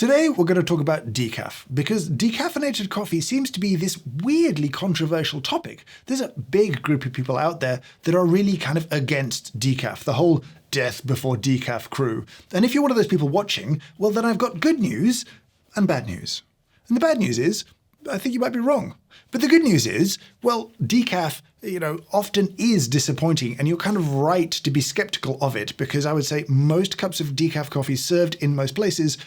Today we're going to talk about decaf, because decaffeinated coffee seems to be this weirdly controversial topic. There's a big group of people out there that are really kind of against decaf, the whole death before decaf crew. And if you're one of those people watching, well then I've got good news and bad news. And the bad news is, I think you might be wrong. But the good news is, well, decaf, often is disappointing, and you're kind of right to be skeptical of it, because I would say most cups of decaf coffee served in most places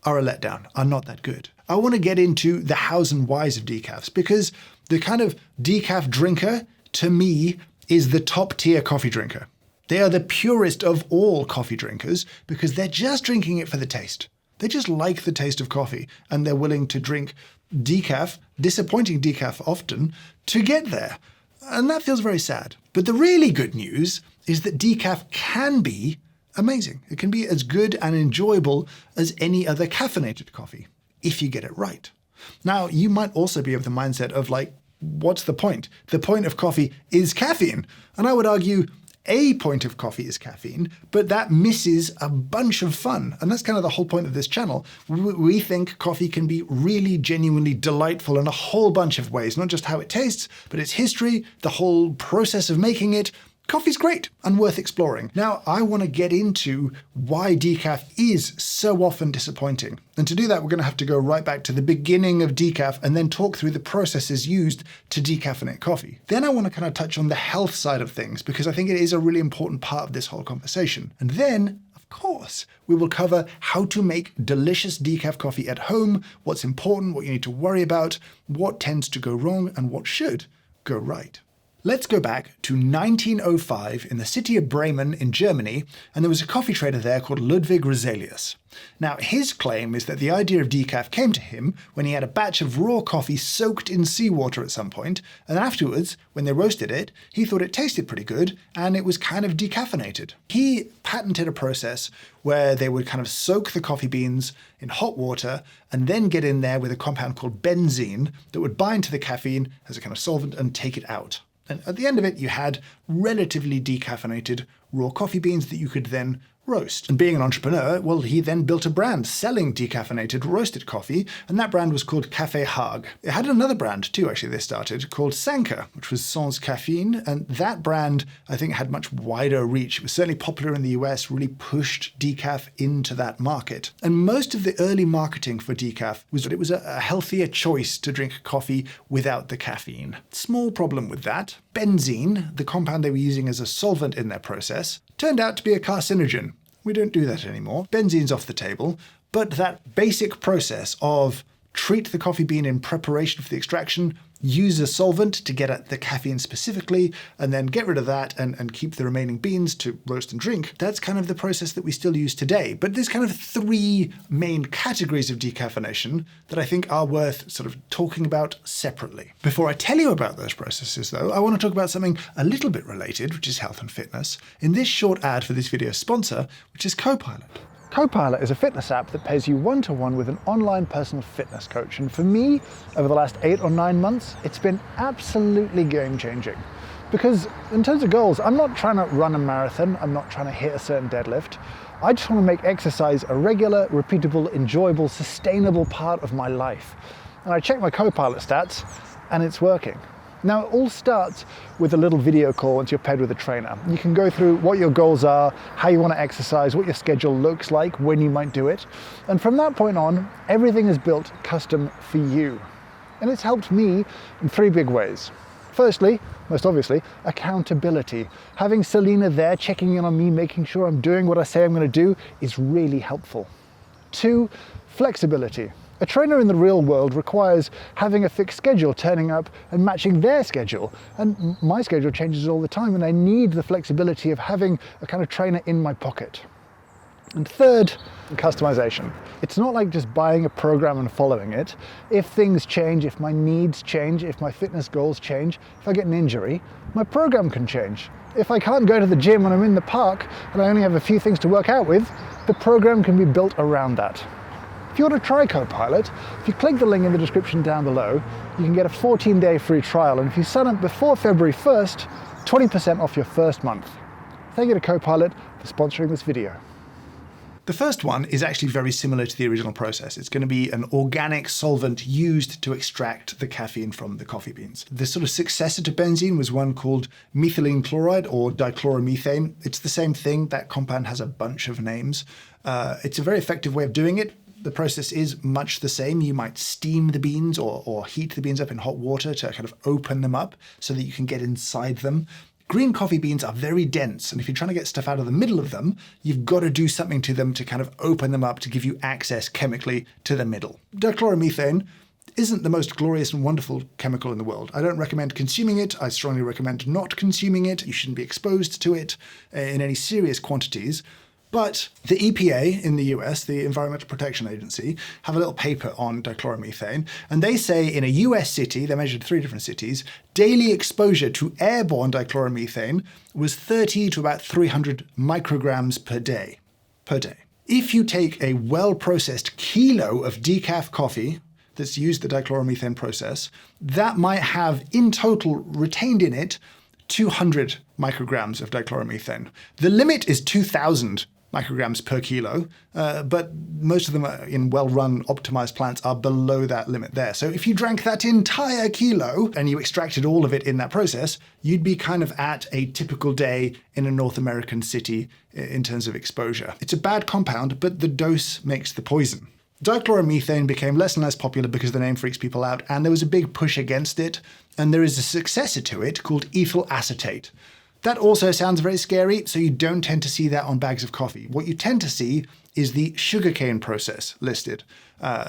are a letdown, are not that good. I want to get into the hows and whys of decafs, because the kind of decaf drinker, to me, is the top tier coffee drinker. They are the purest of all coffee drinkers, because they're just drinking it for the taste. They just like the taste of coffee, and they're willing to drink decaf, disappointing decaf often, to get there. And that feels very sad. But the really good news is that decaf can be amazing. It can be as good and enjoyable as any other caffeinated coffee, if you get it right. Now, you might also be of the mindset of what's the point? The point of coffee is caffeine. And I would argue a point of coffee is caffeine, but that misses a bunch of fun. And that's kind of the whole point of this channel. We think coffee can be really genuinely delightful in a whole bunch of ways, not just how it tastes, but its history, the whole process of making it. Coffee's great and worth exploring. Now, I want to get into why decaf is so often disappointing. And to do that, we're going to have to go right back to the beginning of decaf and then talk through the processes used to decaffeinate coffee. Then I want to kind of touch on the health side of things, because I think it is a really important part of this whole conversation. And then, of course, we will cover how to make delicious decaf coffee at home, what's important, what you need to worry about, what tends to go wrong, and what should go right. Let's go back to 1905 in the city of Bremen in Germany, and there was a coffee trader there called Ludwig Roselius. Now, his claim is that the idea of decaf came to him when he had a batch of raw coffee soaked in seawater at some point, and afterwards, when they roasted it, he thought it tasted pretty good, and it was kind of decaffeinated. He patented a process where they would kind of soak the coffee beans in hot water and then get in there with a compound called benzene that would bind to the caffeine as a kind of solvent and take it out. And at the end of it, you had relatively decaffeinated raw coffee beans that you could then roast. And being an entrepreneur, well, he then built a brand selling decaffeinated roasted coffee, and that brand was called Café Hague. It had another brand too, actually, they started, called Sanka, which was Sans Caffeine, and that brand, I think, had much wider reach. It was certainly popular in the US, really pushed decaf into that market. And most of the early marketing for decaf was that it was a healthier choice to drink coffee without the caffeine. Small problem with that. Benzene, the compound they were using as a solvent in their process, turned out to be a carcinogen. We don't do that anymore. Benzene's off the table, but that basic process of treat the coffee bean in preparation for the extraction, use a solvent to get at the caffeine specifically, and then get rid of that and keep the remaining beans to roast and drink. That's kind of the process that we still use today. But there's kind of three main categories of decaffeination that I think are worth sort of talking about separately. Before I tell you about those processes, though, I want to talk about something a little bit related, which is health and fitness, in this short ad for this video's sponsor, which is CoPilot. CoPilot is a fitness app that pairs you one-to-one with an online personal fitness coach. And for me, over the last 8 or 9 months, it's been absolutely game-changing. Because in terms of goals, I'm not trying to run a marathon, I'm not trying to hit a certain deadlift. I just want to make exercise a regular, repeatable, enjoyable, sustainable part of my life. And I check my CoPilot stats, and it's working. Now, it all starts with a little video call once you're paired with a trainer. You can go through what your goals are, how you want to exercise, what your schedule looks like, when you might do it. And from that point on, everything is built custom for you. And it's helped me in 3 big ways. Firstly, most obviously, accountability. Having Selena there checking in on me, making sure I'm doing what I say I'm going to do is really helpful. 2, flexibility. A trainer in the real world requires having a fixed schedule, turning up and matching their schedule. And my schedule changes all the time, and I need the flexibility of having a kind of trainer in my pocket. And third, customization. It's not like just buying a program and following it. If things change, if my needs change, if my fitness goals change, if I get an injury, my program can change. If I can't go to the gym when I'm in the park and I only have a few things to work out with, the program can be built around that. If you want to try CoPilot, if you click the link in the description down below, you can get a 14-day free trial. And if you sign up before February 1st, 20% off your first month. Thank you to CoPilot for sponsoring this video. The first one is actually very similar to the original process. It's going to be an organic solvent used to extract the caffeine from the coffee beans. The sort of successor to benzene was one called methylene chloride or dichloromethane. It's the same thing. That compound has a bunch of names. It's a very effective way of doing it. The process is much the same. You might steam the beans or heat the beans up in hot water to kind of open them up so that you can get inside them. Green coffee beans are very dense, and if you're trying to get stuff out of the middle of them, you've got to do something to them to kind of open them up to give you access chemically to the middle. Dichloromethane isn't the most glorious and wonderful chemical in the world. I don't recommend consuming it. I strongly recommend not consuming it. You shouldn't be exposed to it in any serious quantities. But the EPA in the US, the Environmental Protection Agency, have a little paper on dichloromethane, and they say in a US city, they measured 3 different cities, daily exposure to airborne dichloromethane was 30 to about 300 micrograms per day. If you take a well-processed kilo of decaf coffee that's used the dichloromethane process, that might have in total retained in it 200 micrograms of dichloromethane. The limit is 2,000 micrograms per kilo, but most of them in well-run, optimized plants are below that limit there. So if you drank that entire kilo and you extracted all of it in that process, you'd be kind of at a typical day in a North American city in terms of exposure. It's a bad compound, but the dose makes the poison. Dichloromethane became less and less popular because the name freaks people out, and there was a big push against it, and there is a successor to it called ethyl acetate. That also sounds very scary, so you don't tend to see that on bags of coffee. What you tend to see is the sugarcane process listed.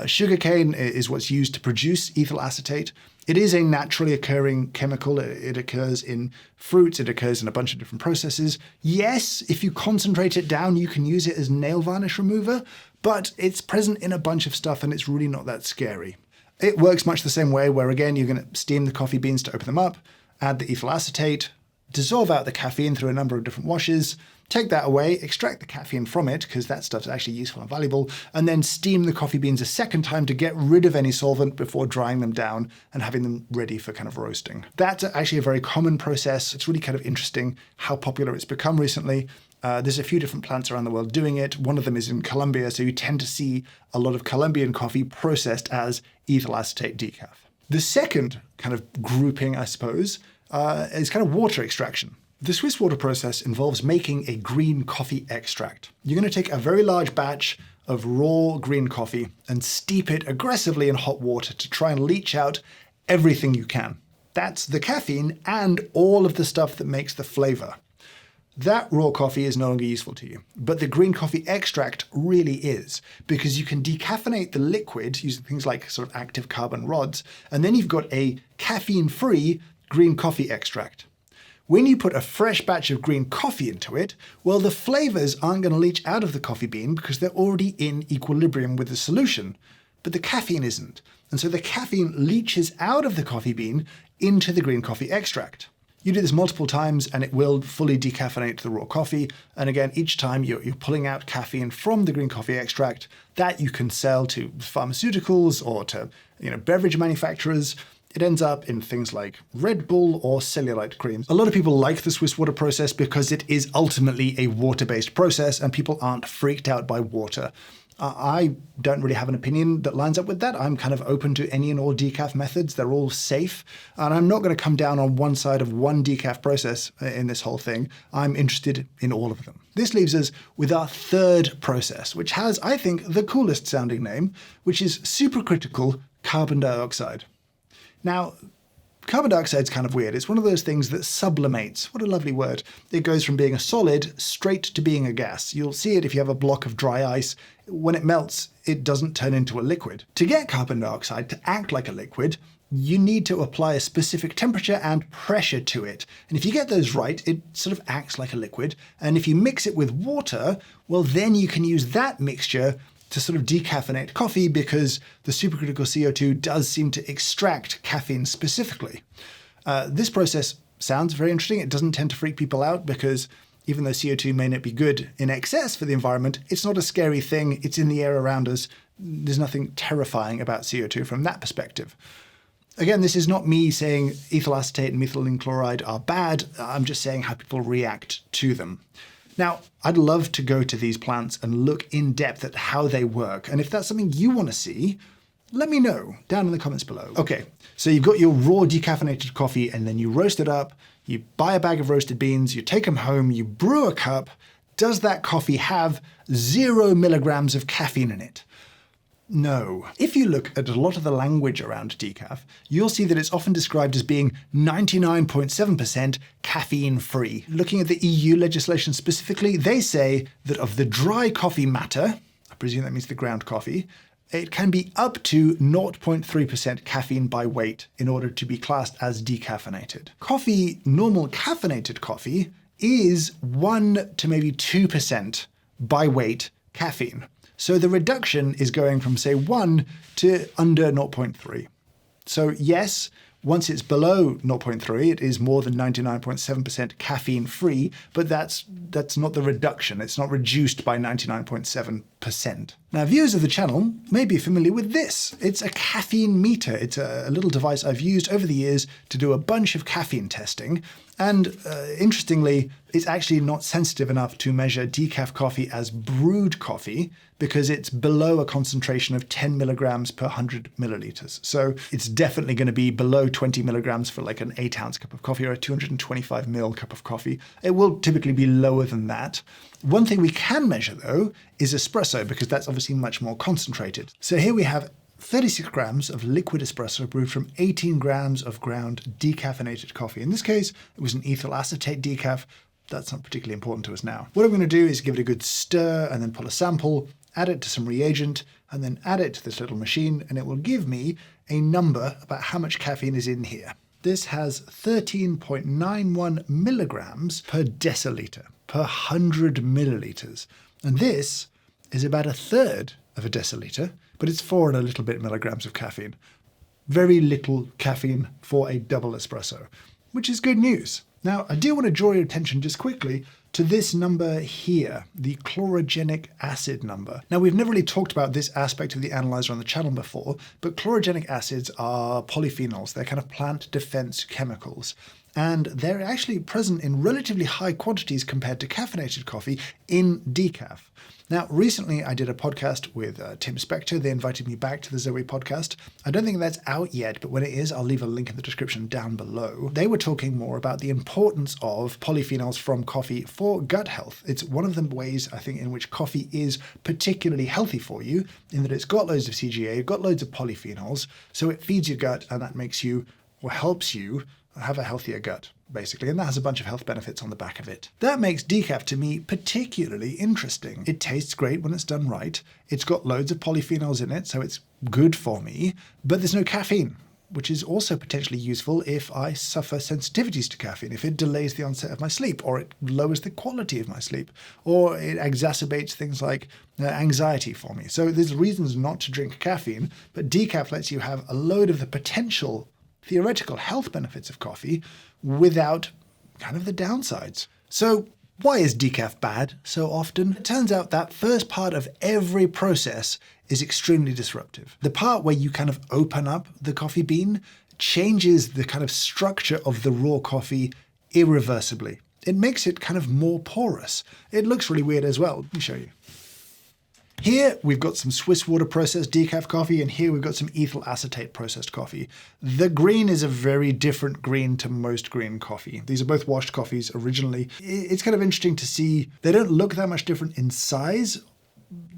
Sugarcane is what's used to produce ethyl acetate. It is a naturally occurring chemical. It occurs in fruits. It occurs in a bunch of different processes. Yes, if you concentrate it down, you can use it as nail varnish remover, but it's present in a bunch of stuff and it's really not that scary. It works much the same way where, again, you're going to steam the coffee beans to open them up, add the ethyl acetate, dissolve out the caffeine through a number of different washes, take that away, extract the caffeine from it, because that stuff's actually useful and valuable, and then steam the coffee beans a second time to get rid of any solvent before drying them down and having them ready for kind of roasting. That's actually a very common process. It's really kind of interesting how popular it's become recently. There's a few different plants around the world doing it. One of them is in Colombia, so you tend to see a lot of Colombian coffee processed as ethyl acetate decaf. The second kind of grouping, I suppose, is kind of water extraction. The Swiss water process involves making a green coffee extract. You're going to take a very large batch of raw green coffee and steep it aggressively in hot water to try and leach out everything you can. That's the caffeine and all of the stuff that makes the flavor. That raw coffee is no longer useful to you, but the green coffee extract really is, because you can decaffeinate the liquid using things like sort of active carbon rods, and then you've got a caffeine-free green coffee extract. When you put a fresh batch of green coffee into it, well, the flavors aren't going to leach out of the coffee bean because they're already in equilibrium with the solution, but the caffeine isn't. And so the caffeine leaches out of the coffee bean into the green coffee extract. You do this multiple times and it will fully decaffeinate the raw coffee. And again, each time you're pulling out caffeine from the green coffee extract that you can sell to pharmaceuticals or to beverage manufacturers. It ends up in things like Red Bull or cellulite creams. A lot of people like the Swiss water process because it is ultimately a water-based process and people aren't freaked out by water. I don't really have an opinion that lines up with that. I'm kind of open to any and all decaf methods. They're all safe. And I'm not going to come down on one side of one decaf process in this whole thing. I'm interested in all of them. This leaves us with our third process, which has, I think, the coolest sounding name, which is supercritical carbon dioxide. Now, carbon dioxide is kind of weird. It's one of those things that sublimates. What a lovely word. It goes from being a solid straight to being a gas. You'll see it if you have a block of dry ice. When it melts, it doesn't turn into a liquid. To get carbon dioxide to act like a liquid, you need to apply a specific temperature and pressure to it. And if you get those right, it sort of acts like a liquid. And if you mix it with water, well, then you can use that mixture to sort of decaffeinate coffee because the supercritical CO2 does seem to extract caffeine specifically. This process sounds very interesting. It doesn't tend to freak people out because even though CO2 may not be good in excess for the environment, it's not a scary thing. It's in the air around us. There's nothing terrifying about CO2 from that perspective. Again, this is not me saying ethyl acetate and methylene chloride are bad. I'm just saying how people react to them. Now, I'd love to go to these plants and look in depth at how they work. And if that's something you want to see, let me know down in the comments below. Okay, so you've got your raw decaffeinated coffee and then you roast it up, you buy a bag of roasted beans, you take them home, you brew a cup. Does that coffee have 0 milligrams of caffeine in it? No. If you look at a lot of the language around decaf, you'll see that it's often described as being 99.7% caffeine-free. Looking at the EU legislation specifically, they say that of the dry coffee matter, I presume that means the ground coffee, it can be up to 0.3% caffeine by weight in order to be classed as decaffeinated. Coffee, normal caffeinated coffee, is 1 to maybe 2% by weight caffeine. So the reduction is going from, say, 1 to under 0.3. So yes, once it's below 0.3, it is more than 99.7% caffeine-free, but that's not the reduction. It's not reduced by 99.7%. Now, viewers of the channel may be familiar with this. It's a caffeine meter. It's a little device I've used over the years to do a bunch of caffeine testing. And interestingly, it's actually not sensitive enough to measure decaf coffee as brewed coffee because it's below a concentration of 10 milligrams per 100 milliliters. So it's definitely going to be below 20 milligrams for like an 8-ounce cup of coffee or a 225 ml cup of coffee. It will typically be lower than that. One thing we can measure, though, is espresso, because that's obviously much more concentrated. So here we have 36 grams of liquid espresso brewed from 18 grams of ground decaffeinated coffee. In this case, it was an ethyl acetate decaf. That's not particularly important to us now. What I'm going to do is give it a good stir and then pull a sample, add it to some reagent, and then add it to this little machine, and it will give me a number about how much caffeine is in here. This has 13.91 milligrams per deciliter, per 100 milliliters. And this is about a third of a deciliter, but it's 4 and a little bit milligrams of caffeine. Very little caffeine for a double espresso, which is good news. Now, I do want to draw your attention just quickly to this number here, the chlorogenic acid number. Now, we've never really talked about this aspect of the analyzer on the channel before, but chlorogenic acids are polyphenols. They're kind of plant defense chemicals. And they're actually present in relatively high quantities compared to caffeinated coffee in decaf. Now, recently I did a podcast with Tim Spector. They invited me back to the Zoe podcast. I don't think that's out yet, but when it is, I'll leave a link in the description down below. They were talking more about the importance of polyphenols from coffee for gut health. It's one of the ways, I think, in which coffee is particularly healthy for you, in that it's got loads of CGA, got loads of polyphenols, so it feeds your gut, and that makes you, or helps you, have a healthier gut, basically, and that has a bunch of health benefits on the back of it. That makes decaf, to me, particularly interesting. It tastes great when it's done right. It's got loads of polyphenols in it, so it's good for me, but there's no caffeine, which is also potentially useful if I suffer sensitivities to caffeine, if it delays the onset of my sleep, or it lowers the quality of my sleep, or it exacerbates things like anxiety for me. So there's reasons not to drink caffeine, but decaf lets you have a load of the potential theoretical health benefits of coffee without kind of the downsides. So why is decaf bad so often? It turns out that first part of every process is extremely disruptive. The part where you kind of open up the coffee bean changes the kind of structure of the raw coffee irreversibly. It makes it kind of more porous. It looks really weird as well. Let me show you. Here we've got some Swiss water processed decaf coffee, and here we've got some ethyl acetate processed coffee. The green is a very different green to most green coffee. These are both washed coffees originally. It's kind of interesting to see, they don't look that much different in size.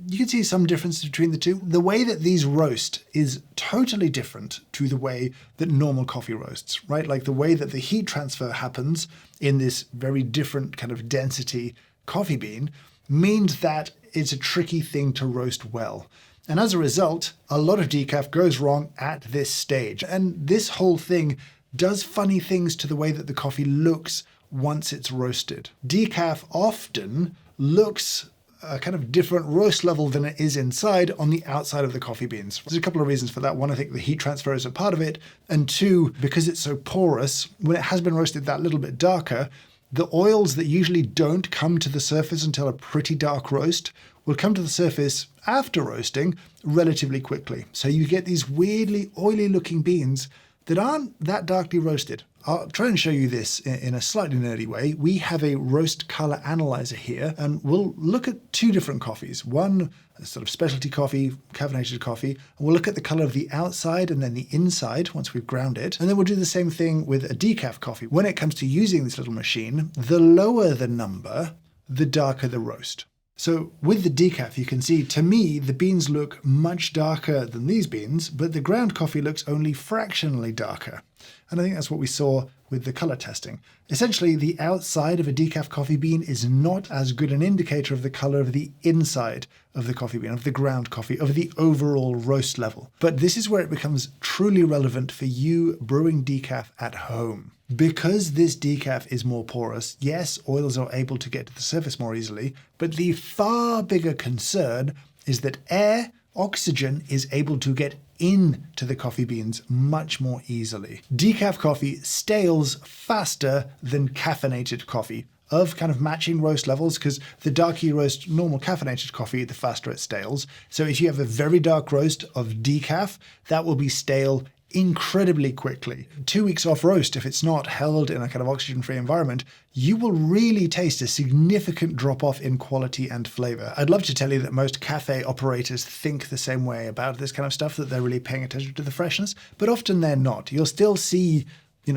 You can see some difference between the two. The way that these roast is totally different to the way that normal coffee roasts, right? Like the way that the heat transfer happens in this very different kind of density coffee bean means that it's a tricky thing to roast well. And as a result, a lot of decaf goes wrong at this stage. And this whole thing does funny things to the way that the coffee looks once it's roasted. Decaf often looks a kind of different roast level than it is inside on the outside of the coffee beans. There's a couple of reasons for that. One, I think the heat transfer is a part of it. And two, because it's so porous, when it has been roasted that little bit darker, the oils that usually don't come to the surface until a pretty dark roast will come to the surface after roasting relatively quickly. So you get these weirdly oily looking beans that aren't that darkly roasted. I'll try and show you this in a slightly nerdy way. We have a roast color analyzer here, and we'll look at two different coffees. One, a sort of specialty coffee, caffeinated coffee, and we'll look at the color of the outside and then the inside once we've ground it. And then we'll do the same thing with a decaf coffee. When it comes to using this little machine, the lower the number, the darker the roast. So with the decaf, you can see, to me, the beans look much darker than these beans, but the ground coffee looks only fractionally darker. And I think that's what we saw with the color testing. Essentially, the outside of a decaf coffee bean is not as good an indicator of the color of the inside of the coffee bean, of the ground coffee, of the overall roast level. But this is where it becomes truly relevant for you brewing decaf at home. Because this decaf is more porous, yes, oils are able to get to the surface more easily, but the far bigger concern is that air, oxygen, is able to get into the coffee beans much more easily. Decaf coffee stales faster than caffeinated coffee, of kind of matching roast levels, because the darker you roast normal caffeinated coffee, the faster it stales. So if you have a very dark roast of decaf, that will be stale incredibly quickly. 2 weeks off roast, if it's not held in a kind of oxygen-free environment, you will really taste a significant drop-off in quality and flavor. I'd love to tell you that most cafe operators think the same way about this kind of stuff, that they're really paying attention to the freshness, but often they're not. You'll still see,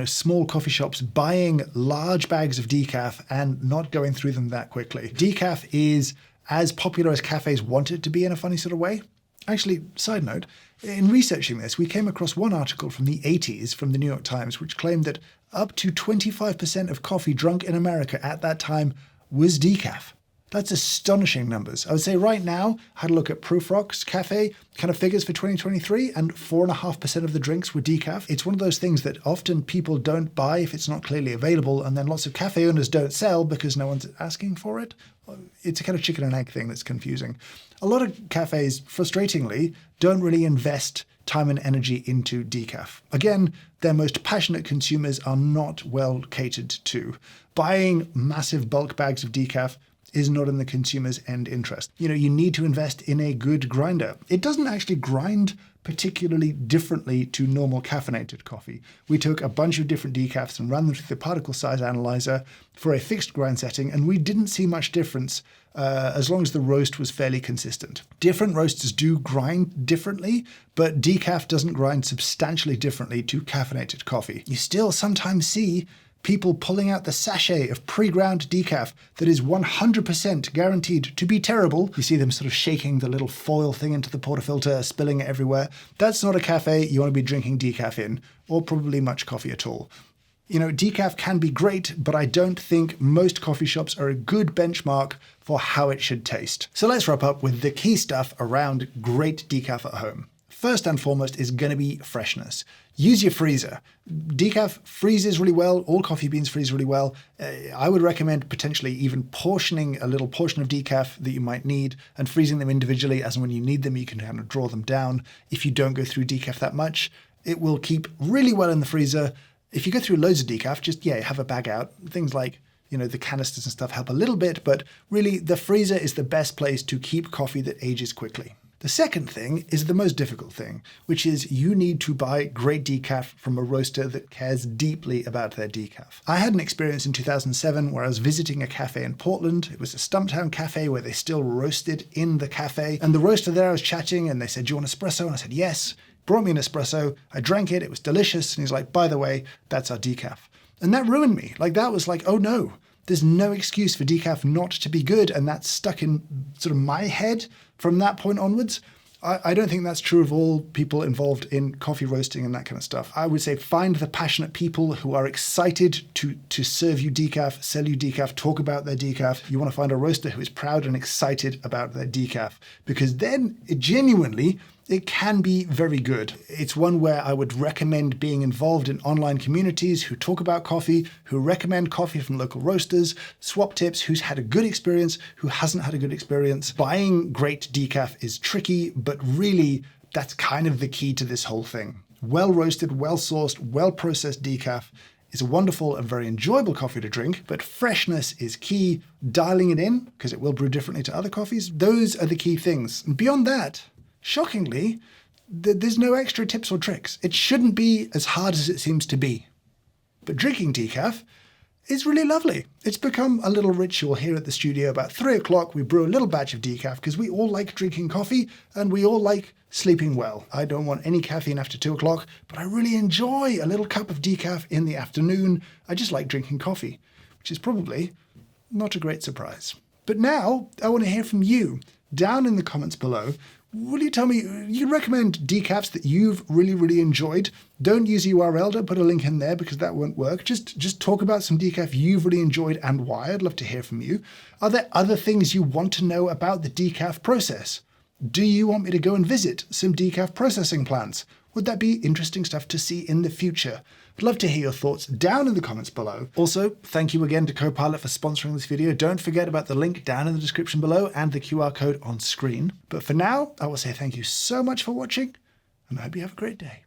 small coffee shops buying large bags of decaf and not going through them that quickly. Decaf is as popular as cafes want it to be in a funny sort of way. Actually, side note, in researching this, we came across one article from the 80s from the New York Times, which claimed that up to 25% of coffee drunk in America at that time was decaf. That's astonishing numbers. I would say right now, I had a look at Proofrock's cafe kind of figures for 2023, and 4.5% of the drinks were decaf. It's one of those things that often people don't buy if it's not clearly available, and then lots of cafe owners don't sell because no one's asking for it. It's a kind of chicken and egg thing that's confusing. A lot of cafes, frustratingly, don't really invest time and energy into decaf. Again, their most passionate consumers are not well catered to. Buying massive bulk bags of decaf is not in the consumer's end interest. You need to invest in a good grinder. It doesn't actually grind particularly differently to normal caffeinated coffee. We took a bunch of different decafs and ran them through the particle size analyzer for a fixed grind setting, and we didn't see much difference as long as the roast was fairly consistent. Different roasters do grind differently, but decaf doesn't grind substantially differently to caffeinated coffee. You still sometimes see people pulling out the sachet of pre-ground decaf that is 100% guaranteed to be terrible. You see them sort of shaking the little foil thing into the portafilter, spilling it everywhere. That's not a cafe you want to be drinking decaf in, or probably much coffee at all. Decaf can be great, but I don't think most coffee shops are a good benchmark for how it should taste. So let's wrap up with the key stuff around great decaf at home. First and foremost is going to be freshness. Use your freezer. Decaf freezes really well. All coffee beans freeze really well. I would recommend potentially even portioning a little portion of decaf that you might need and freezing them individually, as and when you need them, you can kind of draw them down. If you don't go through decaf that much, it will keep really well in the freezer. If you go through loads of decaf, just, have a bag out. Things like, the canisters and stuff help a little bit, but really the freezer is the best place to keep coffee that ages quickly. The second thing is the most difficult thing, which is you need to buy great decaf from a roaster that cares deeply about their decaf. I had an experience in 2007 where I was visiting a cafe in Portland. It was a Stumptown cafe where they still roasted in the cafe. And the roaster there, I was chatting and they said, "Do you want espresso?" And I said, "Yes." Brought me an espresso. I drank it. It was delicious. And he's like, "By the way, that's our decaf." And that ruined me. That was like, oh no. There's no excuse for decaf not to be good, and that's stuck in sort of my head from that point onwards. I don't think that's true of all people involved in coffee roasting and that kind of stuff. I would say find the passionate people who are excited to serve you decaf, sell you decaf, talk about their decaf. You want to find a roaster who is proud and excited about their decaf, because then it can be very good. It's one where I would recommend being involved in online communities who talk about coffee, who recommend coffee from local roasters, swap tips, who's had a good experience, who hasn't had a good experience. Buying great decaf is tricky, but really that's kind of the key to this whole thing. Well-roasted, well-sourced, well-processed decaf is a wonderful and very enjoyable coffee to drink, but freshness is key. Dialing it in, because it will brew differently to other coffees, those are the key things. And beyond that, shockingly, There's no extra tips or tricks. It shouldn't be as hard as it seems to be. But drinking decaf is really lovely. It's become a little ritual here at the studio. About 3 o'clock, we brew a little batch of decaf because we all like drinking coffee and we all like sleeping well. I don't want any caffeine after 2 o'clock, but I really enjoy a little cup of decaf in the afternoon. I just like drinking coffee, which is probably not a great surprise. But now I want to hear from you. Down in the comments below, will you tell me, you recommend decafs that you've really enjoyed? Don't use URL, don't put a link in there because that won't work. Just talk about some decaf you've really enjoyed and why. I'd love to hear from you. Are there other things you want to know about the decaf process? Do you want me to go and visit some decaf processing plants? Would that be interesting stuff to see in the future? I'd love to hear your thoughts down in the comments below. Also, thank you again to CoPilot for sponsoring this video. Don't forget about the link down in the description below and the QR code on screen. But for now, I will say thank you so much for watching, and I hope you have a great day.